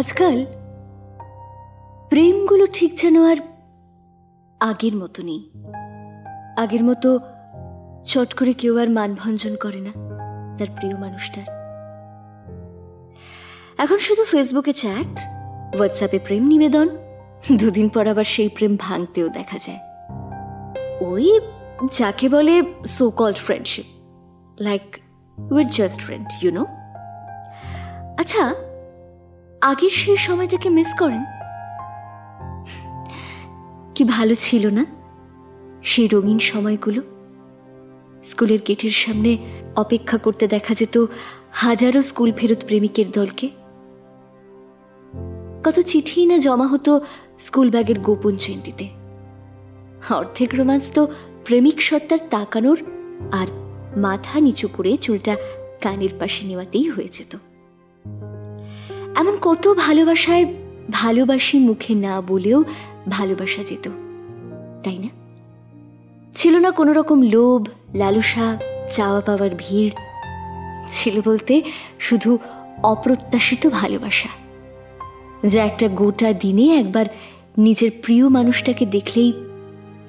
আজকাল প্রেমগুলো ঠিক যেন আর আগের মতো নেই। আগের মতো চট করে কেউ আর মানভঞ্জন করে না তার প্রিয় মানুষটার। এখন শুধু ফেসবুকে চ্যাট, হোয়াটসঅ্যাপে প্রেম নিবেদন, দুদিন পর আবার সেই প্রেম ভাঙতেও দেখা যায়। ওই যাকে বলে so called friendship, like with just friend, you know. আচ্ছা, আগের সেই সময়টাকে মিস করেন? কি ভালো ছিল না সেই রঙিন সময়গুলো? স্কুলের গেটের সামনে অপেক্ষা করতে দেখা যেত হাজারো স্কুল ফেরত প্রেমিকের দলকে। কত চিঠি না জমা হতো স্কুল ব্যাগের গোপন চেনটিতে। অর্ধেক রোমান্স তো প্রেমিক সত্তার তাকানোর আর মাথা নিচু করে চুলটা কানের পাশে নেওয়াতেই হয়ে যেত। এমন কত ভালোবাসায় ভালোবাসি মুখে না বলেও ভালোবাসা যেত, তাই না? ছিল না কোনো রকম লোভ, লালসা, চাওয়া পাওয়ার ভিড়। ছিল বলতে শুধু অপ্রত্যাশিত ভালোবাসা, যা একটা গোটা দিনে একবার নিজের প্রিয় মানুষটাকে দেখলেই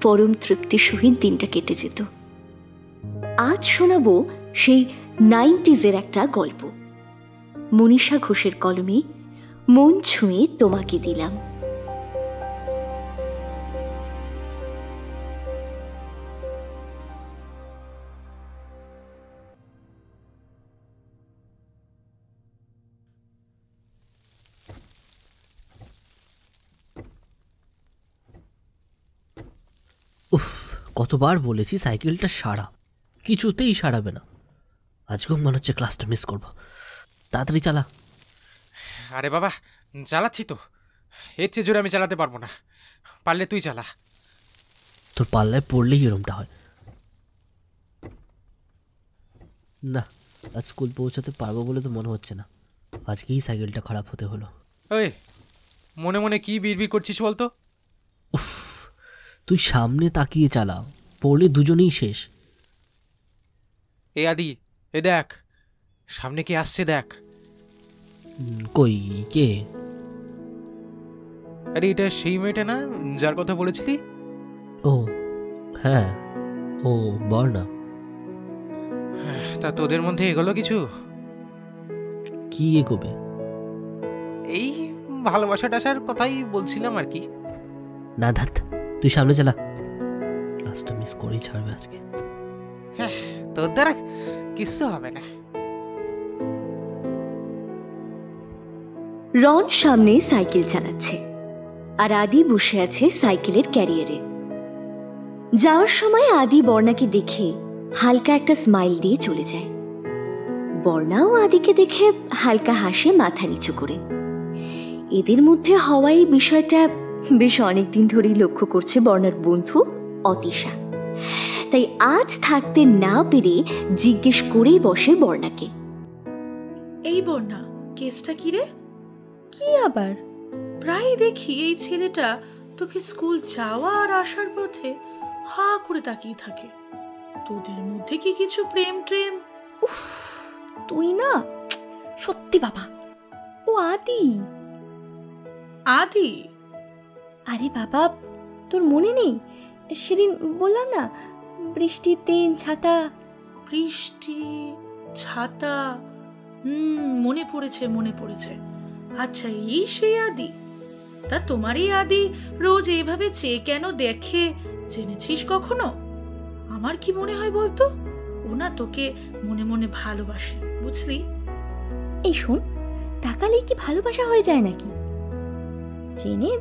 পরম তৃপ্তির সহিত দিনটা কেটে যেত। আজ শোনাবো সেই 90s-এর একটা গল্প। মনীষা ঘোষের কলমে মন ছুঁয়ে তোমাকে দিলাম। উফ, কতবার বলেছি সাইকেলটা সারা, কিছুতেই সারাবে না। আজকেও মনে হচ্ছে ক্লাসটা মিস করবো। তাড়াতাড়ি চালা। আরে বাবা, চালাচ্ছি তো, এর চেয়ে জোরে আমি চালাতে পারবো না। পারলে তুই চালা। তোর পাল্লায় পড়লেই এরমটা হয় না। আজ স্কুল পৌঁছাতে পারবো বলে তো মনে হচ্ছে না। আজকেই সাইকেলটা খারাপ হতে হলো। ওই মনে মনে কি বিড়বিড় করছিস বলতো? উফ, তুই সামনে তাকিয়ে চালা, পড়লে দুজনেই শেষ। এ আদি, এ দেখ সামনে কি আসছে, দেখ। কই, কে? আরে এটা সেই মেয়েটা না যার কথা বলেছিলি? ও হ্যাঁ, ও বর্ণা। তা তোদের মধ্যে এগোলো কিছু? কি এগোবে? এই ভালোবাসা টাসার কথাই বলছিলাম আর কি। না ধাত, তুই সামনে চালা, ক্লাসটা মিস করেই ছাড়বে আজকে। হ্যাঁ, তোর দ্বারা কিচ্ছু হবে না। রন সামনে সাইকেল চালাচ্ছে আর আদি বসে আছে সাইকেলের ক্যারিয়ারে। যাওয়ার সময় আদি বর্ণাকে দেখে হালকা একটা স্মাইল দিয়ে চলে যায়। বর্ণাও আদিকে দেখে হালকা হাসে মাথা নিচু করে। এদের মধ্যে হওয়া এই বিষয়টা বেশ অনেকদিন ধরেই লক্ষ্য করছে বর্ণার বন্ধু অতীশা। তাই আজ থাকতে না পেরে জিজ্ঞেস করেই বসে বর্ণাকে, এই বর্ণা, কেসটা কি রে? কি আবার? প্রায় দেখি এই ছেলেটা তোকে স্কুল যাওয়া আর আসার পথে হা করে তাকিয়ে থাকে। তোদের মধ্যে কি কিছু প্রেম ট্রেম? উফ, তুই না সত্যি বাবা, ও আদি। আদি? আরে বাবা, তোর মনে নেই সেদিন বললাম না, বৃষ্টির দিন ছাতা। বৃষ্টি, ছাতা, মনে পড়েছে মনে পড়েছে। আচ্ছা, এই সেই আদি? তা তোমারই আদি রোজ এইভাবে চেয়ে কেন দেখে জেনেছিস কখনো? আমার কি মনে হয় বলতো, ও না তোকে মনে মনে ভালোবাসে, বুঝলি? এই শোন, তাকালেই কি ভালোবাসা হয়ে যায় নাকি? জেনে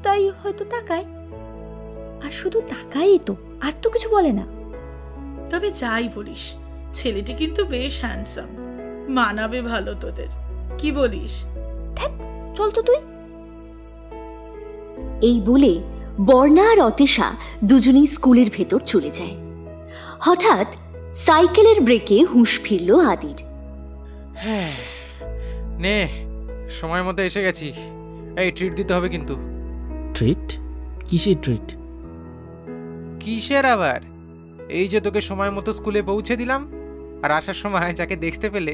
তাই হয়তো তাকায়, আর শুধু তাকাই তো, আর তো কিছু বলে না। তবে যাই বলিস, ছেলেটি কিন্তু বেশ হ্যান্ডসাম, মানাবে ভালো তোদের, কি বলিস? চল তো তুই। এই বলে বর্ণা আর অতীশা দুজনেই স্কুলের ভেতর চলে যায়। হঠাৎ সাইকেলের ব্রেকে হুঁশ ফিরল আদির। হ্যাঁ, নে সময় মতো এসে গেছি। এই ট্রিট দিতে হবে কিন্তু। ট্রিট? কিসের ট্রিট? কিসের আবার? এই যে তোকে সময় মতো স্কুলে পৌঁছে দিলাম, আর আসার সময় যাকে দেখতে পেলে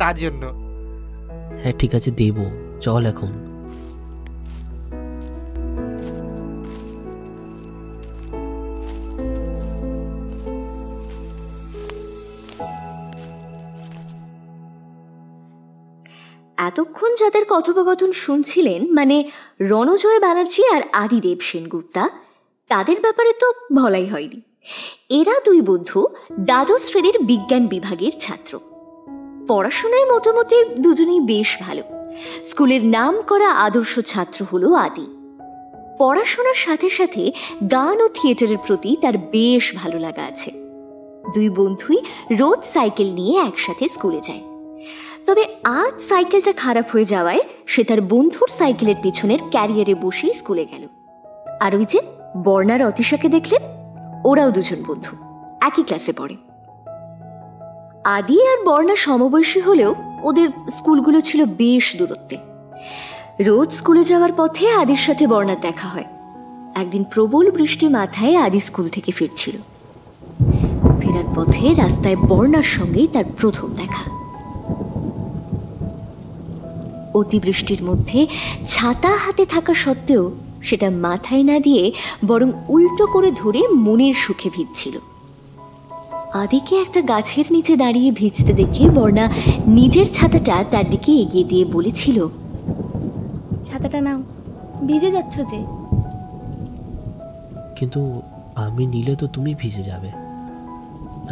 তার জন্য। হ্যাঁ ঠিক আছে, দেবো, চল এখন। এতক্ষণ যাদের কথোপকথন শুনছিলেন, মানে রণজয় ব্যানার্জি আর আদিদেব সেনগুপ্তা, তাদের ব্যাপারে তো বলাই হয়নি। এরা দুই বন্ধু দ্বাদশ শ্রেণীর বিজ্ঞান বিভাগের ছাত্র। পড়াশোনায় মোটামুটি দুজনেই বেশ ভালো। স্কুলের নাম করা আদর্শ ছাত্র হলো আদি। পড়াশোনার সাথে সাথে গান ও থিয়েটারের প্রতি তার বেশ ভালো লাগা আছে। দুই বন্ধুই রোজ সাইকেল নিয়ে একসাথে স্কুলে যায়। তবে আজ সাইকেলটা খারাপ হয়ে যাওয়ায় সে তার বন্ধুর সাইকেলের পিছনের ক্যারিয়ারে বসেই স্কুলে গেল। আর ওই যে বর্ণার অতিশাকে দেখলেন, ওরাও দুজন বন্ধু, একই ক্লাসে পড়ে। আদি আর বর্ণা সমবয়সী হলেও ওদের স্কুলগুলো ছিল বেশ দূরত্বে। রোজ স্কুলে যাওয়ার পথে আদির সাথে বর্ণার দেখা হয়। একদিন প্রবল বৃষ্টি মাথায় আদি স্কুল থেকে ফিরছিল। ফেরার পথে রাস্তায় বর্ণার সঙ্গেই তার প্রথম দেখা। অতিবৃষ্টির মধ্যে ছাতা হাতে থাকা সত্ত্বেও সেটা মাথায় না দিয়ে বরং উল্টো করে ধরে মনের সুখে ভিজছিল। আদিকে একটা গাছের নিচে দাঁড়িয়ে ভিজতে দেখে বর্ণা নিজের ছাতাটা তার দিকে এগিয়ে দিয়ে বলেছিল, ছাতাটা নাও, ভিজে যাচ্ছ যে। কিন্তু আমি নিলে তো তুমি ভিজে যাবে,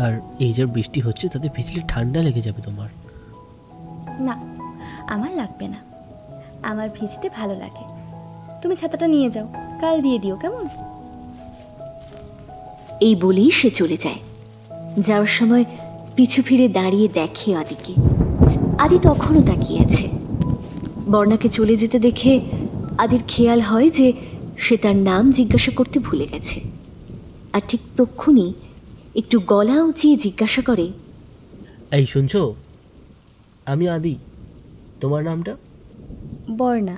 আর এই যে বৃষ্টি হচ্ছে তাতে ভিজলে ঠান্ডা লেগে যাবে তোমার। না, আমার লাগবে না, আমার ভিজতে ভালো লাগে। তুমি ছাতাটা নিয়ে যাও, কাল দিয়ে দিও, কেমন? এই বলেই সে চলে যায়। যাওয়ার সময় পিছু ফিরে দাঁড়িয়ে দেখে আদিকে। আদি তখনও তাকিয়ে আছে। বর্ণাকে চলে যেতে দেখে আদির খেয়াল হয় যে সে তার নাম জিজ্ঞাসা করতে ভুলে গেছে। আর ঠিক তক্ষুনি একটু গলা উঁচিয়ে জিজ্ঞাসা করে, এই শুনছো, আমি আদি, তোমার নামটা? বর্ণা।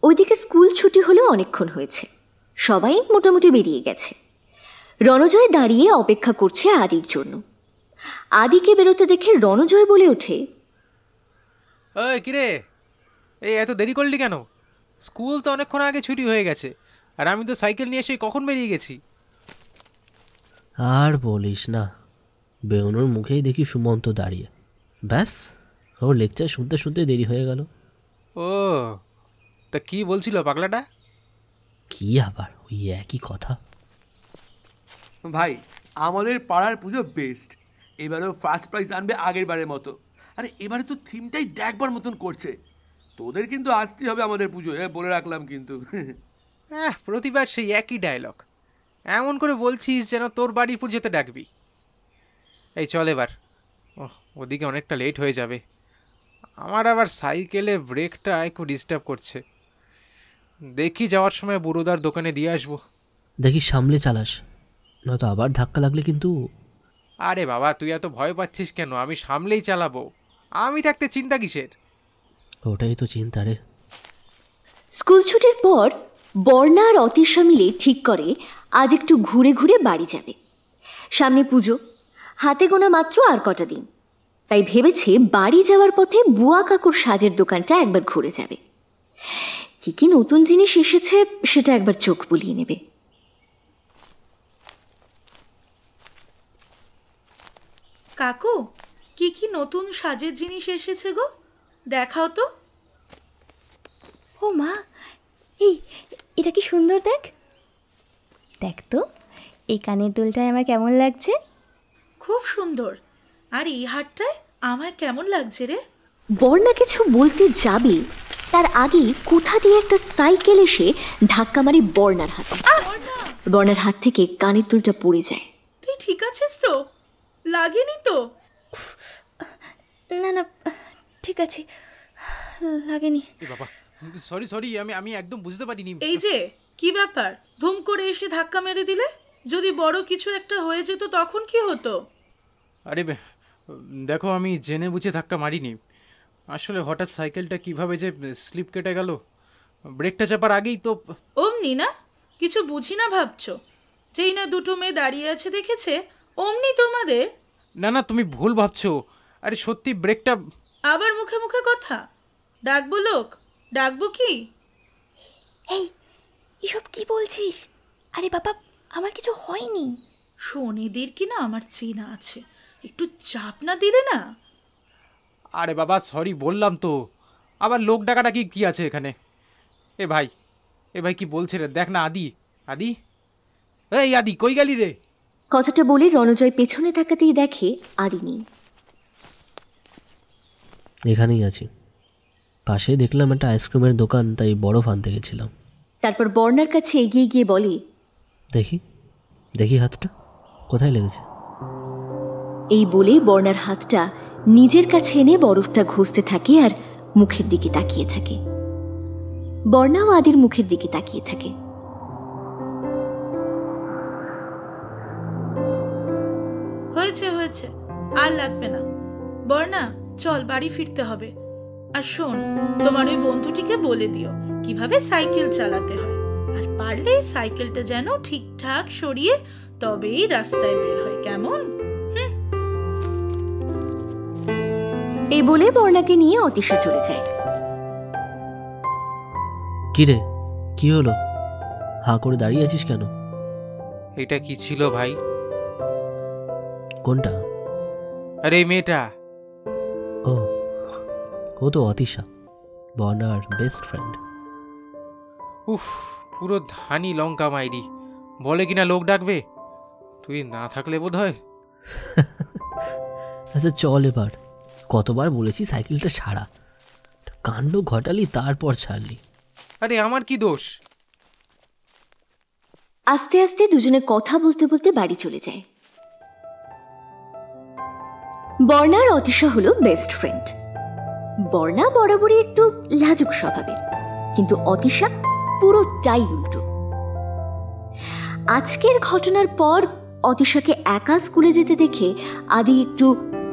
ওইদিকে স্কুল ছুটি হলেও অনেকক্ষণ হয়েছে, সবাই মোটামুটি বেরিয়ে গেছে। রণজয় দাঁড়িয়ে অপেক্ষা করছে আদির জন্য। আদিকে বেরোতে দেখে রণজয় বলে ওঠে, ওই কিরে, এই এত দেরি করলি কেন? স্কুল তো অনেকক্ষণ আগে ছুটি হয়ে গেছে, আর আমি তো সাইকেল নিয়ে এসে কখন বেরিয়ে গেছি। আর বলিস না, বেরোনোর মুখেই দেখি সুমন্ত দাঁড়িয়ে। ব্যাস, ওর লেকচার শুনতে শুনতে দেরি হয়ে গেল। ও, তা কি বলছিল পাগলাটা? কি আবার ওই একই কথা। ভাই, আমাদের পাড়ার পুজো বেস্ট। এবারেও ফার্স্ট প্রাইজ আনবে আগের বারের মতো। আরে এবারে তো থিমটাই দেখবার মতন করছে। তোদের কিন্তু আসতেই হবে আমাদের পুজো, বলে রাখলাম কিন্তু। হ্যাঁ, প্রতিবার সেই একই ডায়লগ। এমন করে বলছিস যেন তোর বাড়ির পুজোতে ডাকবি। এই চল এবার, ওদিকে অনেকটা লেট হয়ে যাবে। আমার আবার সাইকেলের ব্রেকটা একটু ডিস্টার্ব করছে। দেখি যাওয়ার সময় বুড়োদার দোকানে দিয়ে আসবো। দেখি সামলে চালাস, নয়তো আবার ধাক্কা লাগলে কিন্তু। আরে বাবা, তুই এত ভয় পাচ্ছিস কেন? আমি সামলেই চালাবো। আমি থাকতে চিন্তা কিসের? ওটাই তো চিন্তা রে। স্কুল ছুটির পর বর্ণা আর অতীশা মিলে ঠিক করে আজ একটু ঘুরে ঘুরে বাড়ি যাবে। সামনে পুজো, হাতে গোনা মাত্র আর কটা দিন। তাই ভেবেছে বাড়ি যাওয়ার পথে বুয়া কাকুর সাজের দোকানটা একবার ঘুরে যাবে। কি কি নতুন জিনিস এসেছে সেটা একবার চোখ বুলিয়ে নেবে। কাকু, কি কি নতুন সাজের জিনিস এসেছে গো? দেখাও তো। ও মা, এই এটা কি সুন্দর! দেখ দেখ তো, এই কানের দুলটায় আমার কেমন লাগছে? খুব সুন্দর। আর এই হারটায় আমার কেমন লাগছে রে? বর্ণা কিছু বলতে যাবে, তার আগে কোথা দিয়ে একটা সাইকেল এসে ধাক্কা মারে বর্ণার হাতে। বর্ণার হাত থেকে কানের দুলটা পড়ে যায়। তুই ঠিক আছিস তো? লাগেনি তো? না না, ঠিক আছে, লাগেনি। এ বাবা, সরি সরি, আমি একদম বুঝতে পারিনি। এই যে কি ব্যাপার, ধুম করে এসে ধাক্কা মেরে দিলে? যদি বড় কিছু একটা হয়ে যেত তখন কি হতো? আরে দেখো, আমি জেনে বুঝে ধাক্কা মারিনি। আসলে হঠাৎ সাইকেলটা কিভাবে যে স্লিপ কেটে গেল, ব্রেকটা চাপার আগেই তো। অমনি না, কিছু বুঝি না ভাবছো? যেই না দুটো মেয়ে দাঁড়িয়ে আছে দেখেছে, অমনি তোমাদের। না না, তুমি ভুল ভাবছো। আরে সত্যি ব্রেকটা। আবার মুখে মুখে কথা। ডাকবো লোক? ডাকবো কি? এই এসব কি বলছিস? আরে বাবা, আমার কিছু হয়নি। শনিদের কি না আমার চেনা আছে, একটু চাপ না দিলে না। আরে বাবা, সরি বললাম তো। আবার লোক ডাকাটা কি আছে এখানে? এ ভাই কি বলছে রে? দেখ না, আদি আদি, এই আদি কই গেলি রে? কথাটা বলে রণজয় পেছনে তাকাতেই দেখে আদি নেই। এখানেই আছি। পাশে দেখলাম একটা আইসক্রিমের দোকান, তাই বরফ আনতে গেছিলাম। তারপর বর্ণার কাছে এগিয়ে গিয়ে বলে, দেখি দেখি হাতটা কোথায় লেগেছে। এই বলে বর্ণার হাতটা নিজের কাছে এনে বরফটা ঘষতে থাকে আর মুখের দিকে তাকিয়ে থাকে। বর্ণাও আদির মুখের দিকে তাকিয়ে থাকে। হয়েছে হয়েছে, আর লাগবে না। বর্ণা, চল বাড়ি ফিরতে হবে। আর শোন, তোমার ওই বন্ধুটিকে বলে দিও কিভাবে সাইকেল চালাতে হয়, আর পারলে সাইকেলটা যেন ঠিকঠাক সরিয়ে তবেই রাস্তায় বের হয়, কেমন? এই বলে বর্ণাকে নিয়ে অতীশা চলে যায়। কি রে, কি হলো? হা করে দাঁড়িয়ে আছিস কেন? এটা কি ছিল ভাই? কোনটা? আরে এই মেয়েটা। ও তো অতীশা, বর্ণার বেস্ট ফ্রেন্ড। উফ, পুরো ধানি লঙ্কা মাইরি। বলে কিনা লোক ডাকবে, তুই না থাকলে বোধ হয়। আচ্ছা চল এবার। কতবার বলেছি সাইকেলটা ছাড়া, কাণ্ড ঘটালি তারপর ছাড়লি। আরে আমার কি দোষ? আস্তে আস্তে দুজনে কথা বলতে বলতে বাড়ি চলে যায়। বর্ণার অতীশা হলো বেস্ট ফ্রেন্ড। বর্ণা বরাবরই একটু লাজুক স্বভাবের, কিন্তু অতীশা পুরোটাই উল্টো। আজকের ঘটনার পর অতীশাকে একা স্কুলে যেতে দেখে আদি একটু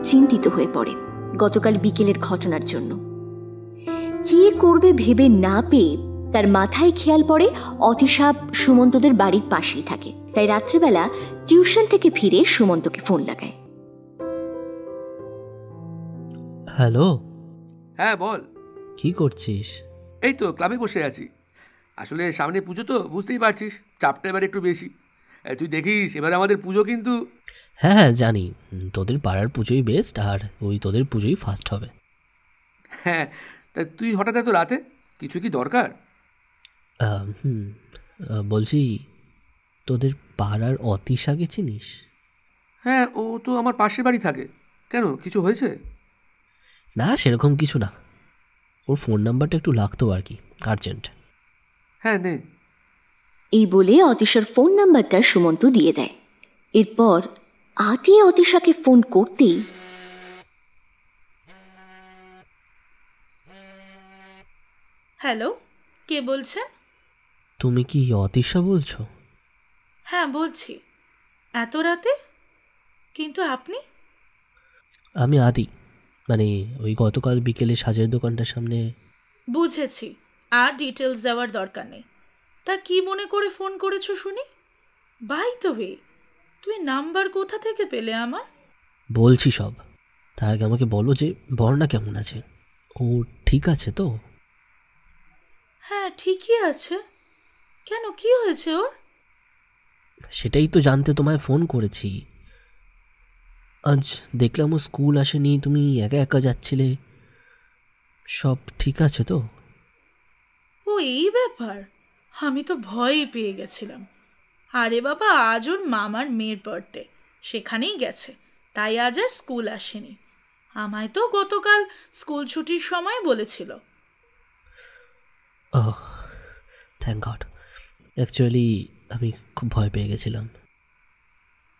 চিন্তিত হয়ে পড়ে গতকাল বিকেলের ঘটনার জন্য। কি করবে ভেবে না পেয়ে তার মাথায় খেয়াল পড়ে অতীশা সুমন্তদের বাড়ির পাশেই থাকে। তাই রাত্রিবেলা টিউশন থেকে ফিরে সুমন্তকে ফোন লাগায়। হ্যালো। হ্যাঁ বল। কি করছিস? এই তো ক্লাবে বসে আছি। আসলে সামনে পুজো তো বুঝতেই পারছিস, চাপটা এবার একটু বেশি। তুই দেখিস এবার আমাদের পুজো কিন্তু। হ্যাঁ হ্যাঁ জানি, তোদের পাড়ার পুজোই বেস্ট, আর ওই তোদের পুজোই ফার্স্ট হবে। হ্যাঁ, তা তুই হঠাৎ এত রাতে কিছু কি দরকার? বলছি, তোদের পাড়ার অতীশাকে চিনিস? হ্যাঁ, ও তো আমার পাশের বাড়ি থাকে। কেন, কিছু হয়েছে? না সেরকম কিছু না, ওর ফোন নাম্বারটা একটু লাগতো আর কি, আর্জেন্ট। হ্যাঁ নে। এই বলে অতীশার ফোন নাম্বারটা সুমন্ত দিয়ে দেয়। এরপর আদি অতীশাকে ফোন করতেই হ্যালো, কে বলছেন? তুমি কি অতীশা বলছো? হ্যাঁ বলছি। এত রাতে? কিন্তু আপনি? আমি আদি, মানে ওই গতকাল বিকেলে সাজের দোকানটার সামনে। বুঝেছি, আর ডিটেলস দেওয়ার দরকার নেই। তা কি মনে করে ফোন করেছো শুনি? বাই দ্য ওয়ে, তুমি নাম্বার কোথা থেকে পেলে আমার? বলছি সব, তার আগে আমাকে বলো যে বর্ণা কেমন আছে, ও ঠিক আছে তো? হ্যাঁ ঠিকই আছে। কেন, কি হয়েছে ওর? সেটাই তো জানতে তোমায় ফোন করেছি। আজ দেখলাম ও স্কুল আসেনি, তুমি একা একা যাচ্ছিলে। সব ঠিক আছে তো? ও এই ব্যাপার, আমি তো ভয়ই পেয়ে গেছিলাম। আরে বাবা, আজ ওর মামার মেয়ের বার্থডে, সেখানেই গেছে, তাই আজ আর স্কুল আসেনি। আমায় তো গতকাল স্কুল ছুটির সময় বলেছিল। ওহ থ্যাংক গড, অ্যাকচুয়ালি আমি খুব ভয় পেয়ে গেছিলাম।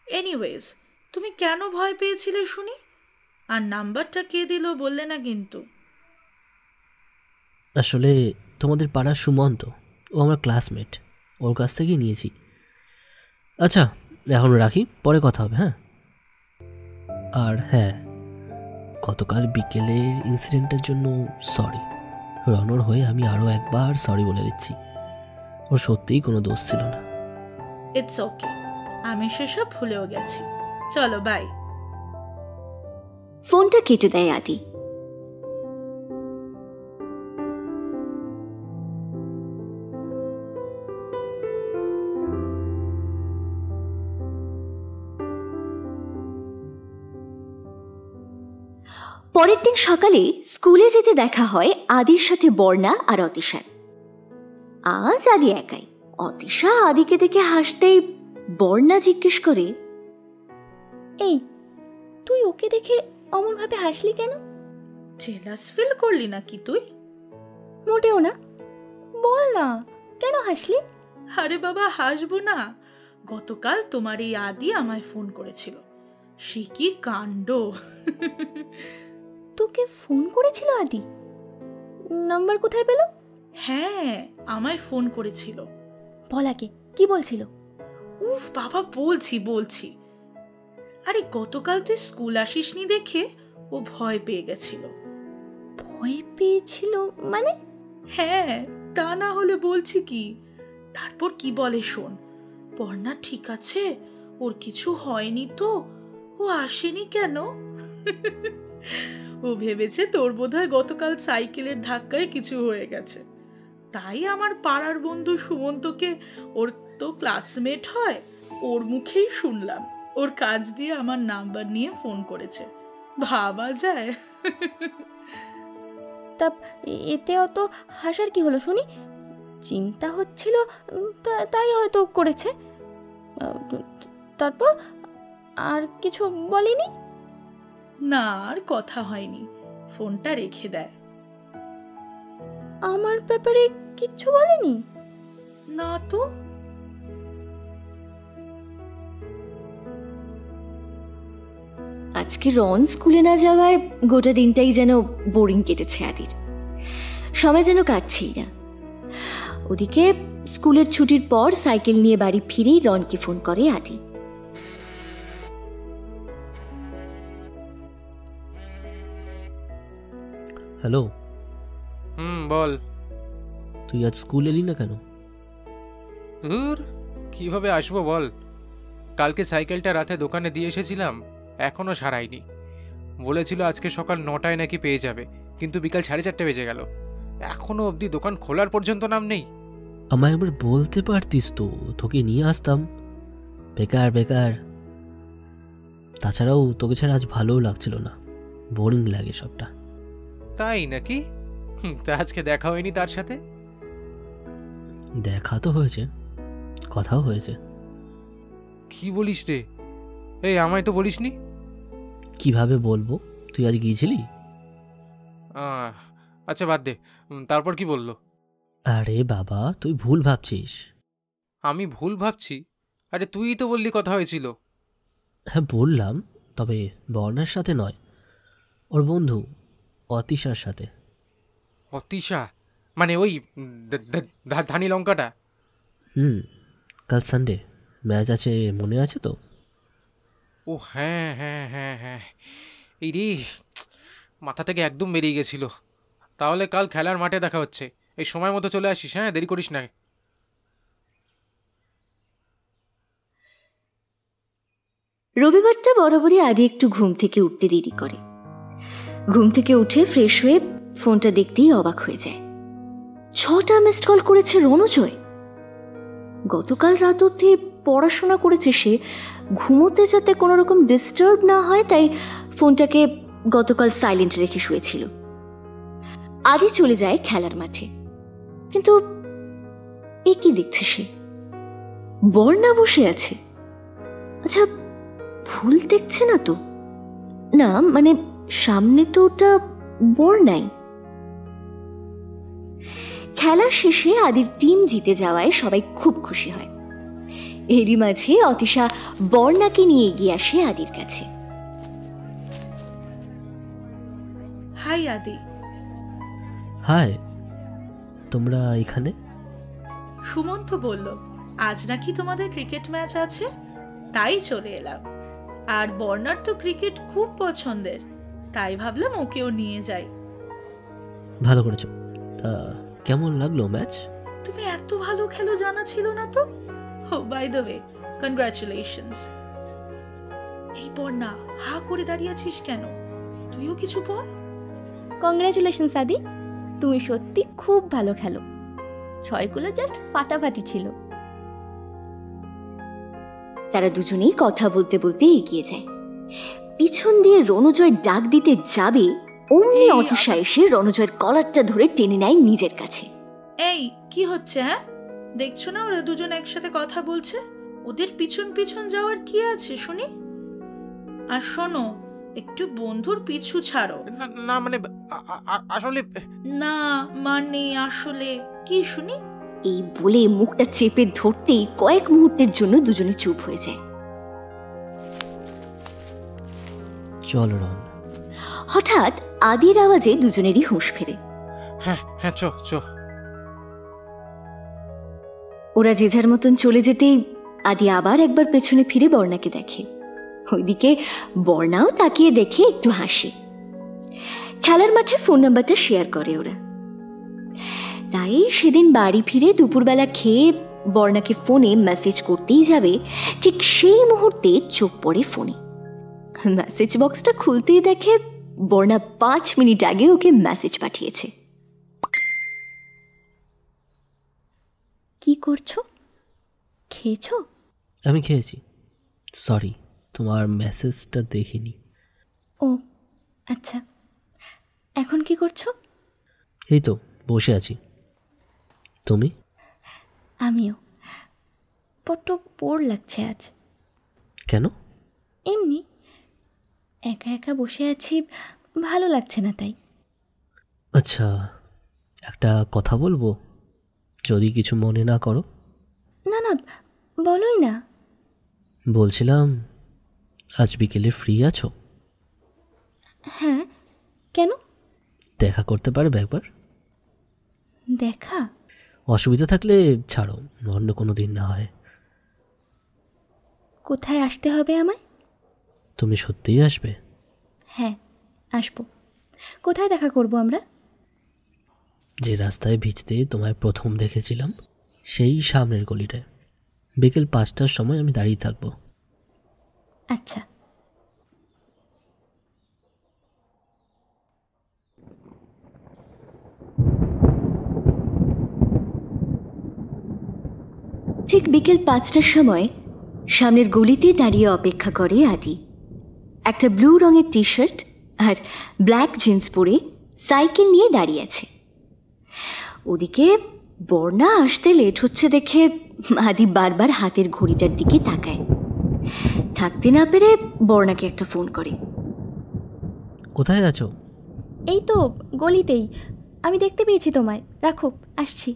এনিওয়েজ, তুমি কেন ভয় পেয়েছিলে শুনি? আর নাম্বারটা কে দিল বললে না কিন্তু। আসলে তোমাদের পাড়ার সুমন্ত, ও আমার ক্লাসমেট, ওর কাছ থেকেই নিয়েছি। আচ্ছা এখন রাখি, পরে কথা হবে। হ্যাঁ, আর হ্যাঁ গতকাল বিকেলের ইনসিডেন্টের জন্য সরি। রনর হয়ে আমি আরও একবার সরি বলে দিচ্ছি। ওর সত্যিই কোনো দোষ ছিল না। ইটস ওকে, আমি সেসব ভুলেও গেছি। চলো বাই। ফোনটা কেটে দেয় আদি। পরের দিন সকালে স্কুলে যেতে দেখা হয় আদির সাথে বর্ণা আর অতিশার। আজ আদি একাই। অতিশা আদিকে দেখে হাসতেই বর্ণা জিজ্ঞেস করে, এই তুই ওকে দেখে অমন ভাবে হাসলি কেন? জেলাস ফিল করলি নাকি তুই? মোটেও না, বল না কেন হাসলি? আরে বাবা, হাসবো না। গতকাল তোমার এই আদি আমায় ফোন করেছিল। সে কি কাণ্ড! তোকে ফোন করেছিল আদি? নাম্বার কোথায় পেল? হ্যাঁ, আমায় ফোন করেছিল। বল আগে, কি বলছিল? উফ বাবা, বলছি। আরে গতকাল তুই স্কুল আসিসনি দেখে ও ভয় পেয়ে গেছিল। ভয় পেয়েছিল মানে? হ্যাঁ, তা না হলে বলছি কি। তারপর কি বলে শোন, বর্ণা ঠিক আছে, ওর কিছু হয়নি তো, ও আসেনি কেন? ও ভেবেছে তোর বোধহয় গতকাল সাইকেলের ধাক্কায় কিছু হয়ে গেছে। তাই আমার পাড়ার বন্ধু সুমন্তকে, ওর তো ক্লাসমেট হয়, ওর মুখেই শুনলাম ওর কাজ দিয়ে আমার নাম্বার নিয়ে ফোন করেছে। ভাবা যায়? তা এতে অত হাসার কি হলো শুনি? চিন্তা হচ্ছিল তাই হয়তো করেছে। তারপর আর কিছু বলিনি? না, আর কথা হয়নি। ফোনটা রেখে দেয়। আমার ব্যাপারে কিচ্ছু বলেনি? না তো। আজকে রন স্কুলে না যাওয়ায় গোটা দিনটাই যেন বোরিং কেটেছে আদির। সময় যেন কাটছেই না। ওদিকে স্কুলের ছুটির পর সাইকেল নিয়ে বাড়ি ফিরেই রনকে ফোন করে আদি। হ্যালো। বল। তুই আজ স্কুল এলি না কেন? ধুর, কিভাবে আসবো বল। কালকে সাইকেলটা রাতে দোকানে দিয়ে এসেছিলাম, এখনো সারাইনি। বলেছিল আজকে সকাল 9টায় নাকি পেয়ে যাবে, কিন্তু বিকাল 4:30 বেজে গেল, এখনো অবধি দোকান খোলার পর্যন্ত নাম নেই। আমায় একবার বলতে পারতিস তো, তোকে নিয়ে আসতাম। বেকার। তাছাড়াও তোকে ছাড়া আজ ভালোও লাগছিল না, বোরিং লাগে সবটা। তাই নাকি? তা আজকে দেখা হয়নি তার সাথে? দেখা তো হয়েছে, কথাও হয়েছে। কি বলিস রে? এই, আমায় তো বলিসনি। কিভাবে বলবো? তুই আজ গিয়েছিলি? আচ্ছা বাদ দে, তারপর কি বললো? আরে বাবা, তুই ভুল ভাবছিস। আমি ভুল ভাবছি? আরে তুই তো বললি কথা হয়েছিল। হ্যাঁ বললাম, তবে বর্ণার সাথে নয়, ওর বন্ধু অতিশার সাথে। অতিশা মানে ওই ধানি লঙ্কাটা? কাল সানডে ম্যাচ আছে, মনে আছে তো? ও হ্যাঁ, এই রে, মাথা থেকে একদম বেরিয়ে গেছিল। তাহলে কাল খেলার মাঠে দেখা হচ্ছে। এই সময় মতো চলে আসিস, হ্যাঁ? দেরি করিস না। রবিবারটা বরাবরই আদি একটু ঘুম থেকে উঠতে দেরি করে। ঘুম থেকে উঠে ফ্রেশ হয়ে ফোনটা দেখতেই অবাক হয়ে যায়। 6টা মিসড কল করেছে রণজয়। গতকাল রাত অবধি পড়াশোনা করেছে সে, ঘুমোতে যাতে কোনো রকম ডিস্টার্ব না হয় তাই ফোনটাকে গতকাল সাইলেন্ট রেখে শুয়েছিল। আদি চলে যায় খেলার মাঠে, কিন্তু এ কি দেখছে সে? বর্ণা বসে আছে। আচ্ছা, ভুল দেখছে না তো? না মানে সামনে তো ওটা বর্ণাই। খেলা শেষে আদির টিম জিতে যাওয়ায় সবাই খুব খুশি হয়। এরই মাঝে অতিশা বর্ণাকে নিয়ে এগিয়ে আসে আদির কাছে। হাই আদি। হাই, তোমরা এখানে? সুমন্ত বলল আজ নাকি তোমাদের ক্রিকেট ম্যাচ আছে, তাই চলে এলাম। আর বর্ণার তো ক্রিকেট খুব পছন্দের, তাই ভাবলাম ওকেও নিয়ে যাই। ভালো করেছো। তা কেমন লাগলো ম্যাচ? তুমি এত ভালো খেলো জানা ছিল না তো। ও বাই দ্য ওয়ে, কনগ্রাচুলেশনস। এই বর্ণা, হা করে দাঁড়িয়ে আছিস কেন? তুইও কিছু বল। কংগ্রাচুলেশনস আদি, তুমি সত্যি খুব ভালো খেলো। ছয়গুলো জাস্ট ফাটাফাটি ছিল। তারা দুজনেই কথা বলতে বলতে এগিয়ে যায়। পিছন দিয়ে রণজয় ডাক দিতে যাবে, অমনি অতসা এসে রণজয়ের কলারটা ধরে টেনে নেয় নিজের কাছে। এই কি হচ্ছে? হ্যাঁ, দেখছো না ওরা দুজন একসাথে কথা বলছে? ওদের পিছন পিছন যাওয়ার কি আছে শুনি? আর শোনো, একটু বন্ধুর পিছু ছাড়ো। না মানে আসলে না মানে আসলে কি শুনি? এই বলে মুখটা চেপে ধরতেই কয়েক মুহূর্তের জন্য দুজনে চুপ হয়ে যায়। চল রন। হঠাৎ আদির আওয়াজে দুজনেরই হুঁশ ফেরে। হ্যাঁ হ্যাঁ, চ চ। ওরা যে যার মতন চলে যেতেই আদি আবার একবার পেছনে ফিরে বর্ণাকে দেখে। ওইদিকে বর্ণাও তাকিয়ে দেখে একটু হাসে। খেলার মাঠে ফোন নাম্বারটা শেয়ার করে ওরা। তাই সেদিন বাড়ি ফিরে দুপুরবেলা খেয়ে বর্ণাকে ফোনে মেসেজ করতেই যাবে, ঠিক সেই মুহূর্তে চোখ পড়ে ফোনে। মেসেজ বক্সটা খুলতেই দেখে বর্ণা 5 মিনিট আগে ওকে মেসেজ পাঠিয়েছে। কি করছো? খেয়েছো? আমি খেয়েছি। সরি, তোমার মেসেজটা দেখিনি। ও আচ্ছা, এখন কি করছো? এই তো বসে আছি। তুমি? আমিও। বড্ড বোর লাগছে আজ। কেন? এমনি একা একা বসে আছি, ভালো লাগছে না তাই। আচ্ছা, একটা কথা বলবো, যদি কিছু মনে না করো। না না, বলোই না। বলছিলাম, আজ বিকেলে ফ্রি আছো? হ্যাঁ, কেন? দেখা করতে পারবে একবার? দেখা? অসুবিধা থাকলে ছাড়ো, অন্য কোনো দিন না হয়। কোথায় আসতে হবে আমায়? তুমি সত্যিই আসবে? হ্যাঁ, আসবো। কোথায় দেখা করব আমরা? যে রাস্তায় ভিজতে তোমায় প্রথম দেখেছিলাম, সেই সামনের গলিটায়। বিকেল 5টার সময় আমি দাঁড়িয়ে থাকবো। আচ্ছা। ঠিক বিকেল 5টার সময় সামনের গলিতে দাঁড়িয়ে অপেক্ষা করে আদি। একটা ব্লু রঙের টি শার্ট আর ব্ল্যাক জিন্স পরে সাইকেল নিয়ে দাঁড়িয়ে আছে। ওদিকে বর্ণা আসতে লেট হচ্ছে দেখে আদি বারবার হাতের ঘড়িটার দিকে তাকায়। থাকতে না পেরে বর্ণাকে একটা ফোন করে। কোথায় আছো? এই তো গলিতেই, আমি দেখতে পেয়েছি তোমায়। রাখো, আসছি।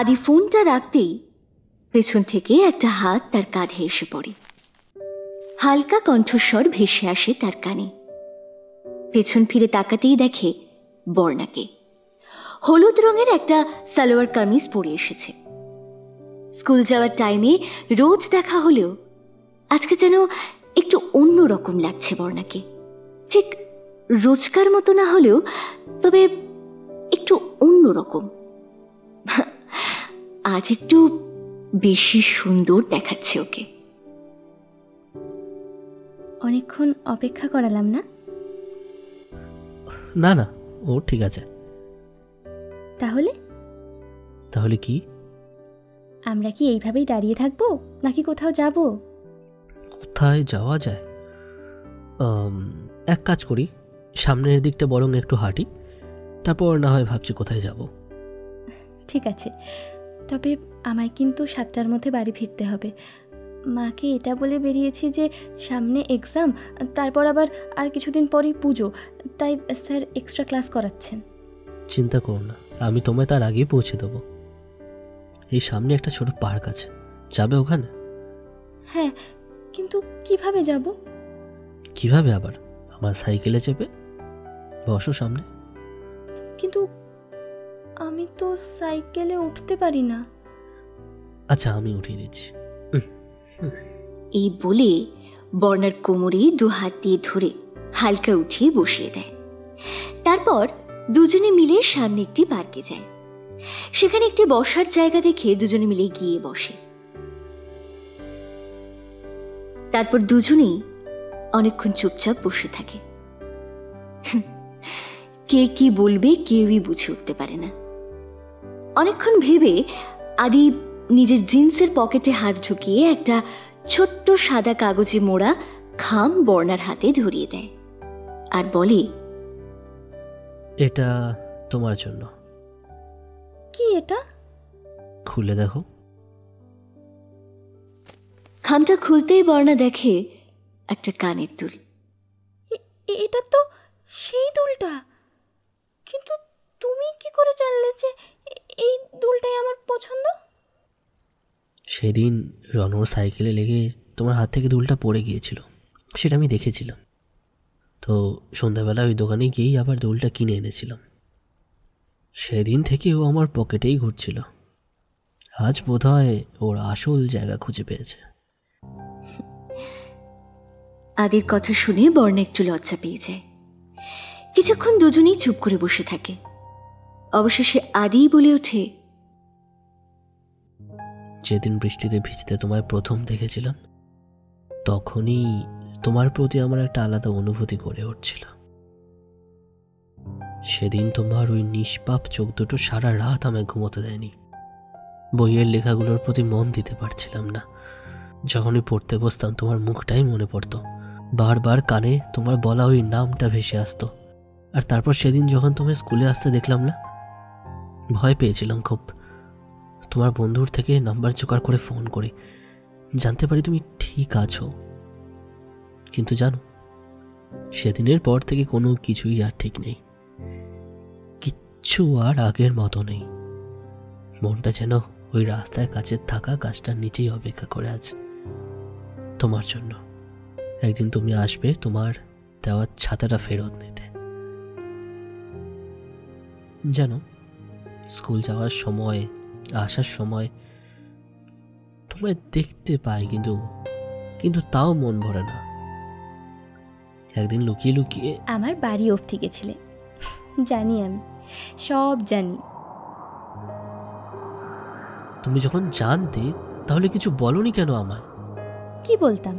আদি ফোনটা রাখতেই পেছন থেকে একটা হাত তার কাঁধে এসে পড়ে। হালকা কণ্ঠস্বর ভেসে আসে তার কানে। পেছন ফিরে তাকাতেই দেখে বর্ণাকে। হলুদ রঙের একটা সালোয়ার কামিজ পরে এসেছে। স্কুল যাওয়ার টাইমে রোজ দেখা হলেও আজকে যেন একটু অন্য রকম লাগছে বর্ণাকে। ঠিক রোজকার মতো না হলেও তবে একটু অন্য রকম। আজ একটু বেশি সুন্দর দেখাচ্ছে ওকে। অনেকক্ষণ অপেক্ষা করালাম না? না না, ও ঠিক আছে। তাহলে তাহলে কি? আমরা কি এইভাবেই দাঁড়িয়ে থাকবো নাকি কোথাও যাব? কোথায় যাওয়া যায়? এক কাজ করি, সামনের দিকটা বরং একটু হাঁটি, তারপর না হয় ভাবছি কোথায় যাব। ঠিক আছে, তবে আমায় কিন্তু 7টার মধ্যে বাড়ি ফিরতে হবে। মাকে এটা বলে বেরিয়েছি যে সামনে এক্সাম, তারপর আবার আর কিছুদিন পরই পুজো, তাই স্যার এক্সট্রা ক্লাস করাচ্ছেন। চিন্তা করো না, আমি তোমায় তার আগেই পৌঁছে দেবো। এই সামনে একটা ছোট পার্ক আছে, যাবে ওখানে? হ্যাঁ, কিন্তু কিভাবে যাব? কিভাবে আবার? আমার সাইকেলে চেপে বসো সামনে। কিন্তু আমি তো সাইকেলে উঠতে পারি না। আচ্ছা, আমি উঠিয়ে দিচ্ছি। এই বলে বর্ণার কোমরে 2 হাত দিয়ে ধরে হালকা উঠিয়ে বসিয়ে দেয়। তারপর দুজনে মিলে সামনে একটি পার্কে যায়। সেখানে একটি বসার জায়গা দেখে দুজনে মিলে গিয়ে বসে। তারপর দুজনেই অনেকক্ষণ চুপচাপ বসে থাকে। কে কি বলবে কেউই বুঝে উঠতে পারে না। অনেকক্ষণ ভেবে আদি নিজের জিন্সের পকেটে হাত ঢুকিয়ে একটা ছোট্ট সাদা কাগজে মোড়া খাম বর্ণার হাতে ধরিয়ে দেয় আর বলে, এটা তোমার জন্য। কি এটা? খুলে দেখো। খামটা খুলতেই বর্ণা দেখে একটা কানের দুল। এটা তো সেই দুলটা। কিন্তু তুমি কি করে জানলে যে এই দুলটাই আমার পছন্দ? সেদিন রনর সাইকেলে লেগে তোমার হাত থেকে দুলটা পড়ে গিয়েছিল, সেটা আমি দেখেছিলাম। তো সন্ধ্যাবেলা ওই দোকানে গিয়েই আবার দুলটা কিনে এনেছিলাম। সেদিন থেকে ও আমার পকেটেই ঘুরছিল। আজ বোধহয় ওর আসল জায়গা খুঁজে পেয়েছে। আদির কথা শুনে বর্ণা একটু লজ্জা পেয়ে যায়। কিছুক্ষণ দুজনেই চুপ করে বসে থাকে। অবশেষে আদিই বলে ওঠে, যেদিন বৃষ্টিতে ভিজতে তোমায় প্রথম দেখেছিলাম, তখনই তোমার প্রতি আমার একটা আলাদা অনুভূতি গড়ে উঠছিল। সেদিন তোমার ওই নিষ্পাপ চোখ দুটো সারা রাত আমায় ঘুমোতে দেয়নি। বইয়ের লেখাগুলোর প্রতি মন দিতে পারছিলাম না। যখনই পড়তে বসতাম তোমার মুখটাই মনে পড়তো। বারবার কানে তোমার বলা ওই নামটা ভেসে আসতো। আর তারপর সেদিন যখন তুমি স্কুলে আসতে দেখলাম না, ভয় পেয়েছিলাম খুব। তোমার বন্ধুর থেকে নাম্বার জোগাড় করে ফোন করি, জানতে পারি তুমি ঠিক আছো। কিন্তু জানো, সেদিনের পর থেকে কোনো কিছুই আর ঠিক নেই। কিচ্ছু আর আগের মতো নেই। মনটা যেন ওই রাস্তার কাছে থাকা গাছটার নিচেই অপেক্ষা করে আছে তোমার জন্য। একদিন তুমি আসবে তোমার দেওয়া ছাতাটা ফেরত নিতে। জানো, স্কুল যাওয়ার সময় আসার সময় তোমায় দেখতে পাই, কিন্তু তাও মন ভরে না। একদিন লুকিয়ে লুকিয়ে আমার বাড়ি অবধি গেছিলে, জানি আমি, সব জানি। তুমি যখন জানতে তাহলে কিছু বলনি কেন আমায়? কি বলতাম?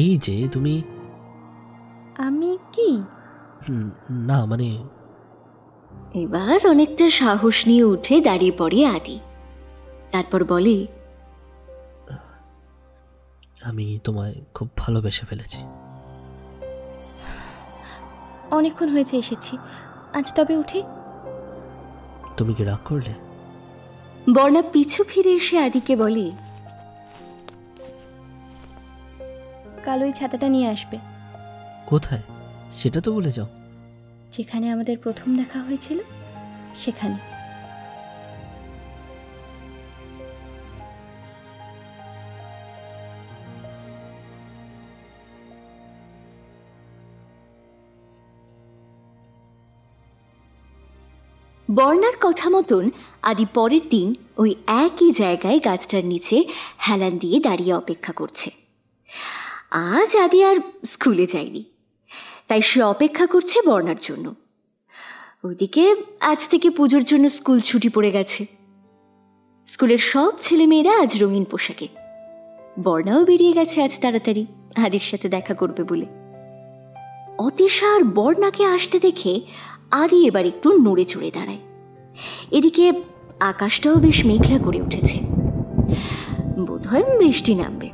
এই যে তুমি আমি কি? না মানে এবার অনেকটা সাহস নিয়ে উঠে দাঁড়িয়ে পড়ে আদি। তারপর বলে, আমি তোমায় খুব ভালোবেসে ফেলেছি। অনেকক্ষণ হয়েছে এসেছি, আজ তবে উঠি। তুমি কি রাগ করলে? বর্ণা পিছু ফিরে এসে আদিকে বলে, কাল ওই ছাতাটা নিয়ে আসবে। কোথায় সেটা তো বলে যাও। যেখানে আমাদের প্রথম দেখা হয়েছিল সেখানে। বর্ণার কথা মতন আদি পরের দিন ওই একই জায়গায় গাছটার নিচে হেলান দিয়ে দাঁড়িয়ে অপেক্ষা করছে। আজ আদি আর স্কুলে যায়নি, তাই সে অপেক্ষা করছে বর্ণার জন্য। ওইদিকে আজ থেকে পুজোর জন্য স্কুল ছুটি পড়ে গেছে। স্কুলের সব ছেলেমেয়েরা আজ রঙিন পোশাকে। বর্ণাও বেরিয়ে গেছে আজ তাড়াতাড়ি আদির সাথে দেখা করবে বলে। অতীশা আর বর্ণাকে আসতে দেখে আদি এবার একটু নড়ে চড়ে দাঁড়ায়। এদিকে আকাশটাও বেশ মেঘলা করে উঠেছে, বোধহয় বৃষ্টি নামবে।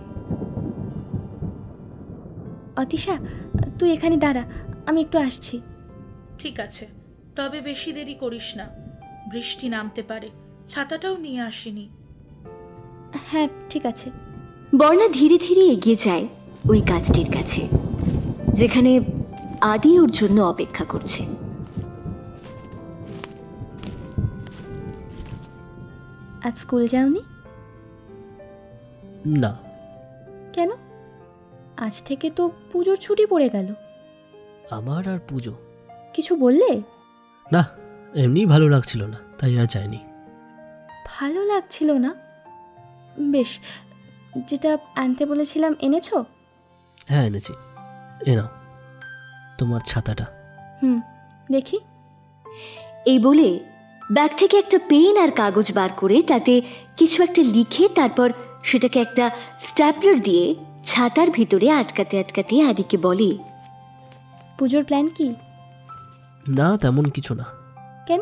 অতীশা, তুই এখানে দাঁড়া, আমি একটু আসছি। ঠিক আছে, তবে বেশি দেরি করিস না, বৃষ্টি নামতে পারে। ছাতাটাও নিয়ে আসিনি। হ্যাঁ ঠিক আছে। বর্ণা ধীরে ধীরে এগিয়ে যায় ওই গাছটির কাছে, যেখানে আদি ওর জন্য অপেক্ষা করছে। আজ স্কুল যাওনি? না। কেন? আজ থেকে তো পুজোর ছুটি পড়ে গেল। আমার আর পুজো? কিছু বললে? না, এমনি ভালো লাগছিল না, তাই আর যাইনি। ভালো লাগছিল না? বেশ, যেটা আনতে বলেছিলাম এনেছো? হ্যাঁ এনেছি, এ নাও। তোমার ছাতাটা। দেখি। এই বলে ব্যাগ থেকে একটা পেন আর কাগজ বার করে তাতে কিছু একটা লিখে তারপর সেটাকে একটা স্ট্যাপলার দিয়ে ছাতার ভিতরে আটকাতে আটকাতে আদিকে বলে, পুজোর প্ল্যান কি? না, তেমন কিছু না। কেন?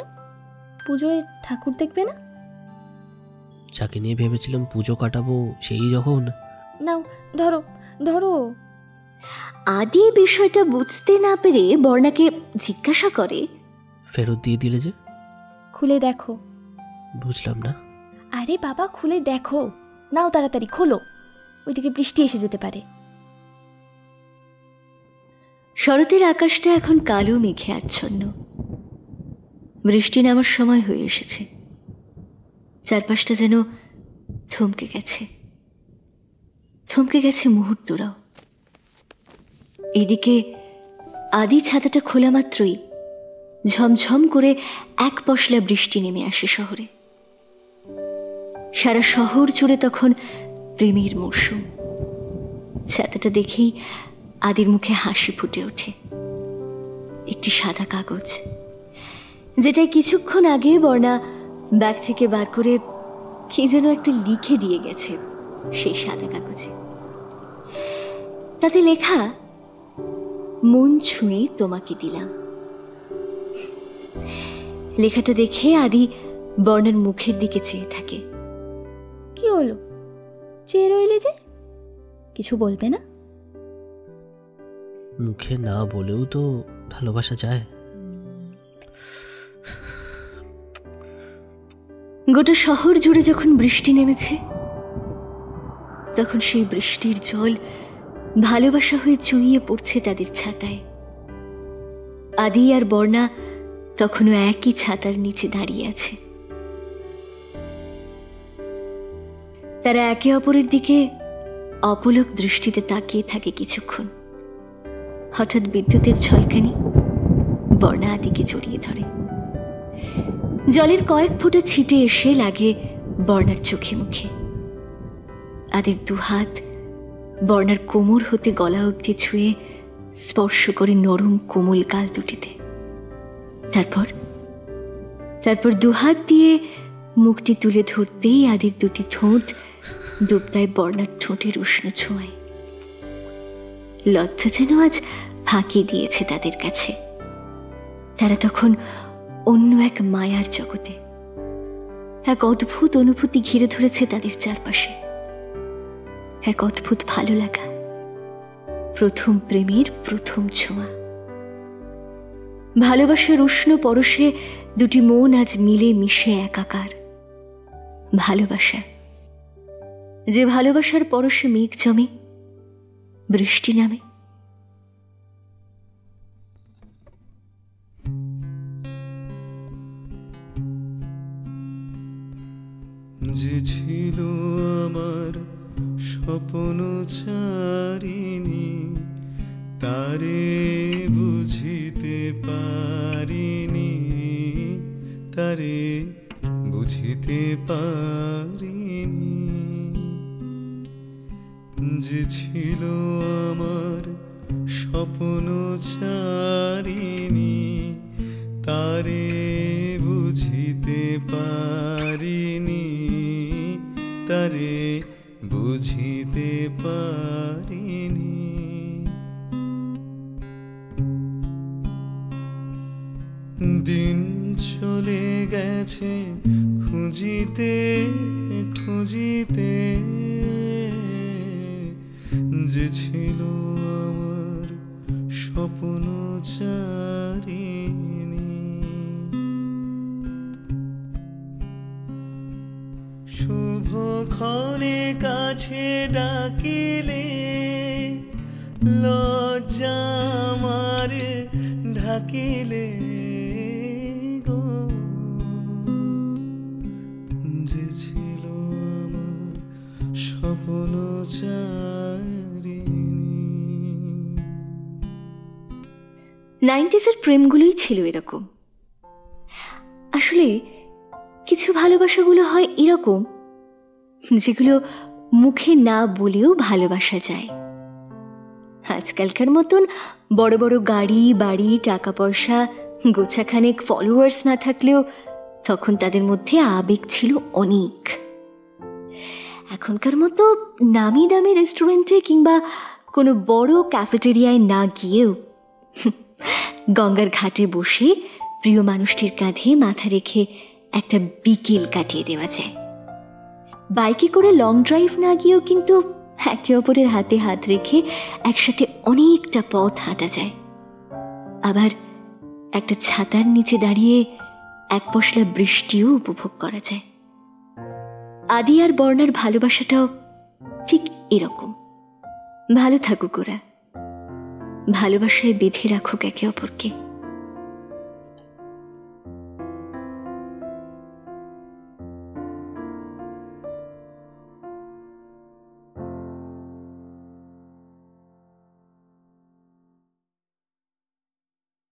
পুজোয় ঠাকুর দেখবে না? যাকে নিয়ে ভেবেছিলাম পুজো কাটাবো সেই যখন। নাও ধরো ধরো। আদি বিষয়টা বুঝতে না পেরে বর্ণাকে জিজ্ঞাসা করে, ফেরত দিয়ে দিলে যে? খুলে দেখো। বুঝলাম না। আরে বাবা, খুলে দেখো। নাও তাড়াতাড়ি খোলো, ওইদিকে বৃষ্টি এসে যেতে পারে। শরতের আকাশটা এখন কালো মেঘে আচ্ছন্ন। বৃষ্টি নামার সময় হয়ে এসেছে। চারপাশটা যেন থমকে গেছে, থমকে গেছে মুহূর্তরাও। এদিকে আদি ছাতাটা খোলা মাত্রই ঝমঝম করে এক পশলা বৃষ্টি নেমে আসে শহরে। সারা শহর জুড়ে তখন প্রেমের মরশুম। ছাতাটা দেখেই আদির মুখে হাসি ফুটে ওঠে। একটি সাদা কাগজ, যেটাই কিছুক্ষণ আগে বর্ণা ব্যাগ থেকে বার করে কি যেন একটা লিখে দিয়ে গেছে সেই সাদা কাগজে। তাতে লেখা, মন ছুঁয়ে তোমাকে দিলাম। লেখাটা দেখে আদি বর্ণার মুখের দিকে চেয়ে থাকে। কি হলো, চেয়ে রইলে যে? কিছু বলবে না? মুখে না বলেও তো ভালোবাসা যায়। গোটা শহর জুড়ে যখন বৃষ্টি নেমেছে, তখন সেই বৃষ্টির জল ভালোবাসা হয়ে চুইয়ে পড়ছে তাদের ছাতায়। আদি আর বর্ণা তখনও একই ছাতার নিচে দাঁড়িয়ে আছে। তারা একে অপরের দিকে অপলক দৃষ্টিতে তাকিয়ে থাকে কিছুক্ষণ। হঠাৎ বিদ্যুতের ঝলকানি বর্ণা আদিকে জড়িয়ে ধরে। জলের কয়েক ফোঁটা ছিটে এসে লাগে বর্ণার চোখে মুখে। আদির দুহাত বর্ণার কোমর হতে গলা অবধি ছুঁয়ে স্পর্শ করে নরম কোমল গাল দুটিতে। তারপর দুহাত দিয়ে মুখটি তুলে ধরতেই আদির দুটি ঠোঁট ডুব দেয় বর্ণার ঠোঁটের উষ্ণ ছোঁয়ায়। লজ্জা যেন আজ ফাঁকি দিয়েছে তাদের কাছে। তারা তখন অন্য এক মায়ার জগতে। এক অদ্ভুত অনুভূতি ঘিরে ধরেছে তাদের চারপাশে। এক অদ্ভুত ভালো লাগা, প্রথম প্রেমের প্রথম ছোঁয়া। ভালোবাসার উষ্ণ পরশে দুটি মন আজ মিলে মিশে একাকার। ভালোবাসা, যে ভালোবাসার পরশে মেঘ জমে, বৃষ্টি নামে। যে ছিল আমার স্বপ্ন চারিণী, তারে বুঝিতে পারিনি, তারে বুঝিতে পারিনি। যে ছিল আমার স্বপ্ন চারিণী, তারে বুঝিতে পারিনি, তারে বুঝিতে পারিনি। দিন চলে গেছে খুঁজিতে খুঁজিতে, যে ছিল আমার স্বপ্ন চারিণী। শুভক্ষণে কাছে ডাকিলে, লজ্জা আমার ঢাকিলে গো। যে ছিল আমার স্বপ্ন চারিণী। 90s প্রেমগুলোই ছিল এরকম। আসলে কিছু ভালোবাসাগুলো হয় এরকম, যেগুলো মুখে না বলেও ভালোবাসা যায়। আজকালকার মতন বড় বড় গাড়ি বাড়ি টাকা পয়সা গোছাখানেক ফলোয়ার্স না থাকলেও তখন তাদের মধ্যে আবেগ ছিল অনেক। এখনকার মতো নামি দামি রেস্টুরেন্টে কিংবা কোনো বড় ক্যাফেটেরিয়ায় না গিয়েও গঙ্গার ঘাটে বসে প্রিয় মানুষটির কাঁধে মাথা রেখে একটা বিকেল কাটিয়ে দেওয়া যায়। বাইকে করে লং ড্রাইভ না গিয়েও কিন্তু একে অপরের হাতে হাত রেখে একসাথে অনেকটা পথ হাঁটা যায়। আবার একটা ছাতার নিচে দাঁড়িয়ে এক পশলা বৃষ্টিও উপভোগ করা যায়। আদি আর বর্ণার ভালোবাসাটাও ঠিক এরকম। ভালো থাকুক ওরা, ভালোবাসায় বেঁধে রাখুক একে অপরকে।